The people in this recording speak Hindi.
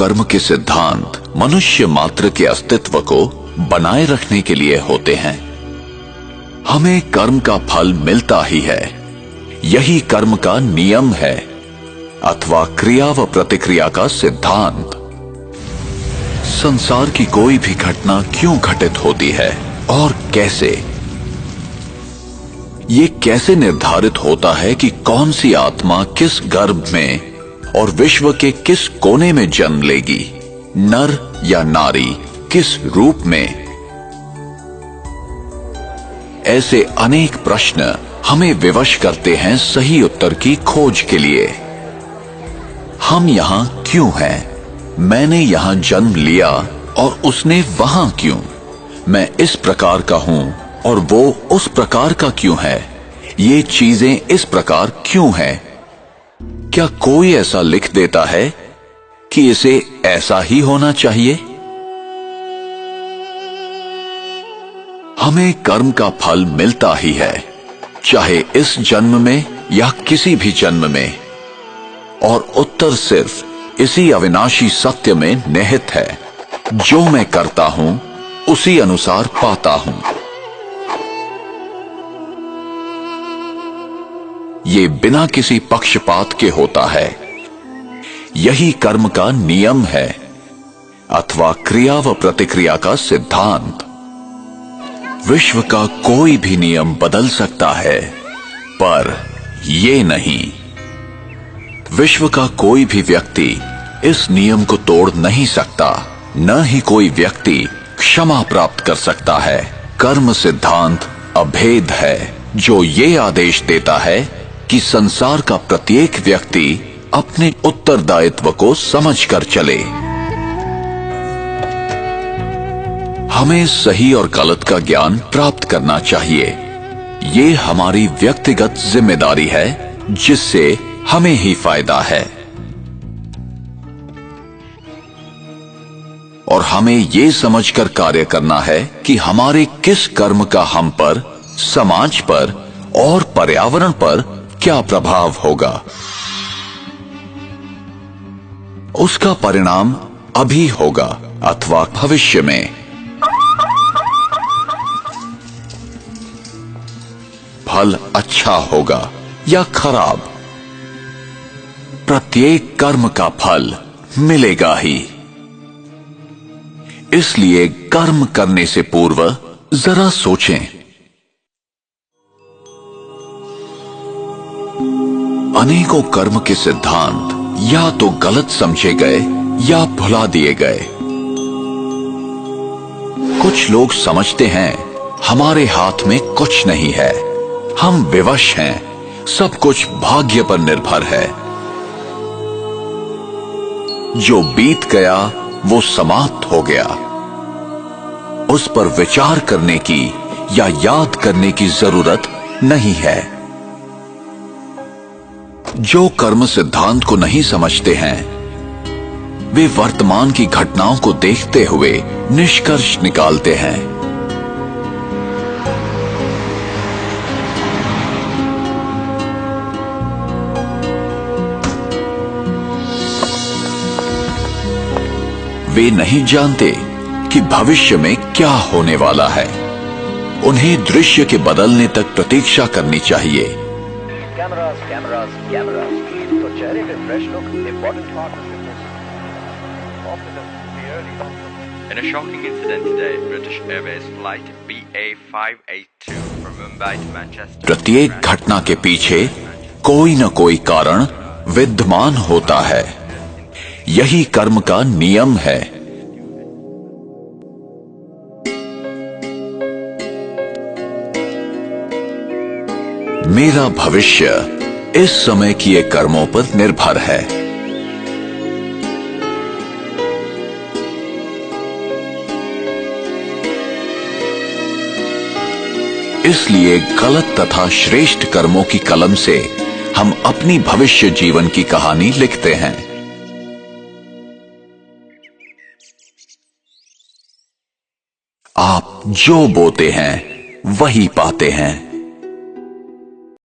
कर्म के सिद्धांत मनुष्य मात्र के अस्तित्व को बनाए रखने के लिए होते हैं। हमें कर्म का फल मिलता ही है, यही कर्म का नियम है अथवा क्रिया व प्रतिक्रिया का सिद्धांत। संसार की कोई भी घटना क्यों घटित होती है और कैसे, ये कैसे निर्धारित होता है कि कौन सी आत्मा किस गर्भ में और विश्व के किस कोने में जन्म लेगी, नर या नारी, किस रूप में। ऐसे अनेक प्रश्न हमें विवश करते हैं सही उत्तर की खोज के लिए। हम यहां क्यों हैं? मैंने यहां जन्म लिया और उसने वहां क्यों? मैं इस प्रकार का हूं और वो उस प्रकार का क्यों है? ये चीजें इस प्रकार क्यों हैं? क्या कोई ऐसा लिख देता है कि इसे ऐसा ही होना चाहिए? हमें कर्म का फल मिलता ही है, चाहे इस जन्म में या किसी भी जन्म में, और उत्तर सिर्फ इसी अविनाशी सत्य में निहित है, जो मैं करता हूं उसी अनुसार पाता हूं। ये बिना किसी पक्षपात के होता है, यही कर्म का नियम है अथवा क्रिया व प्रतिक्रिया का सिद्धांत। विश्व का कोई भी नियम बदल सकता है, पर ये नहीं। विश्व का कोई भी व्यक्ति इस नियम को तोड़ नहीं सकता, न ही कोई व्यक्ति क्षमा प्राप्त कर सकता है। कर्म सिद्धांत अभेद है, जो ये आदेश देता है कि संसार का प्रत्येक व्यक्ति अपने उत्तरदायित्व को समझकर चले। हमें सही और गलत का ज्ञान प्राप्त करना चाहिए। ये हमारी व्यक्तिगत जिम्मेदारी है, जिससे हमें ही फायदा है। और हमें ये समझकर कार्य करना है कि हमारे किस कर्म का हम पर, समाज पर और पर्यावरण पर क्या प्रभाव होगा। उसका परिणाम अभी होगा अथवा भविष्य में। फल अच्छा होगा या खराब, प्रत्येक कर्म का फल मिलेगा ही। इसलिए कर्म करने से पूर्व जरा सोचें। अनेकों कर्म के सिद्धांत या तो गलत समझे गए या भुला दिए गए। कुछ लोग समझते हैं हमारे हाथ में कुछ नहीं है, हम विवश हैं, सब कुछ भाग्य पर निर्भर है। जो बीत गया वो समाप्त हो गया, उस पर विचार करने की या याद करने की जरूरत नहीं है। जो कर्म सिद्धांत को नहीं समझते हैं, वे वर्तमान की घटनाओं को देखते हुए निष्कर्ष निकालते हैं। वे नहीं जानते कि भविष्य में क्या होने वाला है। उन्हें दृश्य के बदलने तक प्रतीक्षा करनी चाहिए। Cameras, cameras, cameras. तो चेहरे पे fresh look, important part of In a shocking incident today, British Airways flight BA582 from Mumbai to Manchester. प्रत्येक घटना के पीछे कोई न कोई कारण विद्यमान होता है, यही कर्म का नियम है। मेरा भविष्य इस समय किए कर्मों पर निर्भर है। इसलिए गलत तथा श्रेष्ठ कर्मों की कलम से हम अपनी भविष्य जीवन की कहानी लिखते हैं। आप जो बोते हैं वही पाते हैं।